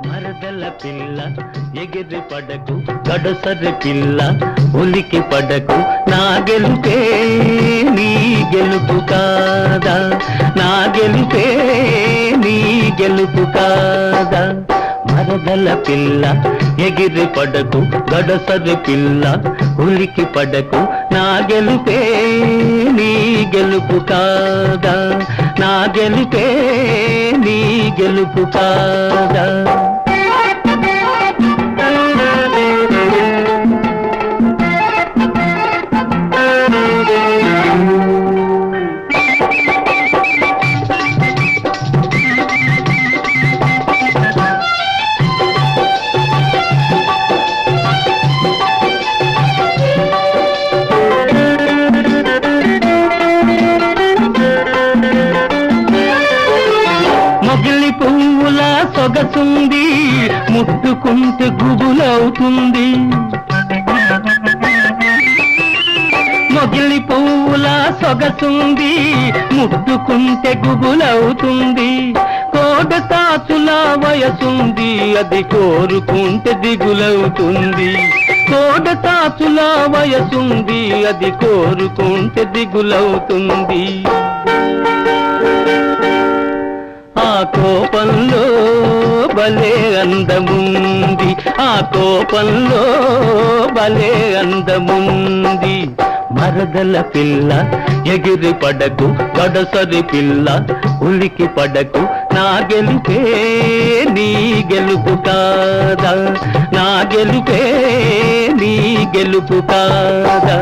మరదల పిల్ల ఎగిరి పడకు గడసరి పిల్ల ఉలికి పడకు నా గెలుపే నీ గెలుపు కాదా నా గెలుపే నీ గెలుపు కాదా మరదల పిల్ల ఎగిరి పడకు గడసరి పిల్ల ఉలికి పడకు నా గెలుపే నీ గెలుపు కాదా నా గెలుపే నీ గెలుపు కాదా మొగిలి పువ్వుల సొగసుంది ముట్టుకుంటే గుబులవుతుంది మొగిలి పువ్వుల సొగసుంది ముట్టుకుంటే గుబులవుతుంది కోడతాచుల వయసుంది అది కోరుకుంటే దిగులవుతుంది కోడతాచుల వయసుంది అది కోరుకుంటే దిగులవుతుంది ఆ కోపంలో భలే అందముంది ఆ కోపంలో భలే అందముంది మరదల పిల్ల ఎగిరి పడకు గడసరి పిల్ల ఉలికి పడకు నా గెలుపే నీ గెలుపు కాదా నా గెలుపే నీ గెలుపు కాదా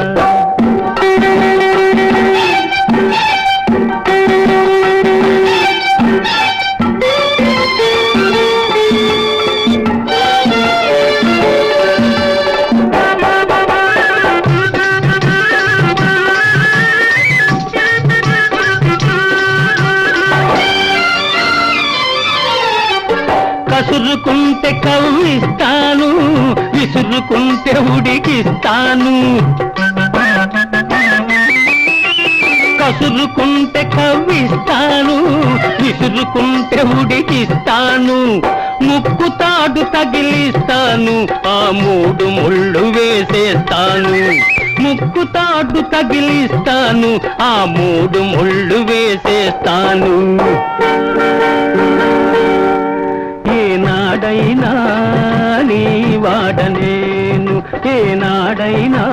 కసురుకుంటే కవ్విస్తాను విసురుకుంటే ఉడికిస్తాను కసురుకుంటే కవ్విస్తాను విసురుకుంటే ఉడికిస్తాను ముక్కుతాడు తగిలిస్తాను ఆ మూడు ముళ్ళు వేసేస్తాను ముక్కుతాడు తగిలిస్తాను ఆ మూడు ముళ్ళు వేసేస్తాను ఏనాడైనా నీ వాడలేను ఏనాడైనా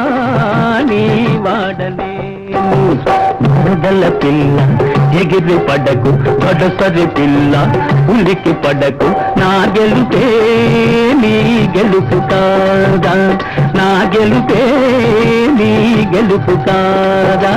నీ వాడలేను మరదల పిల్ల ఎగిరి పడకు గడసరి పిల్ల ఉలికి పడకు నా గెలుపే నీ గెలుపు కాదా నా గెలుపే నీ గెలుపు కాదా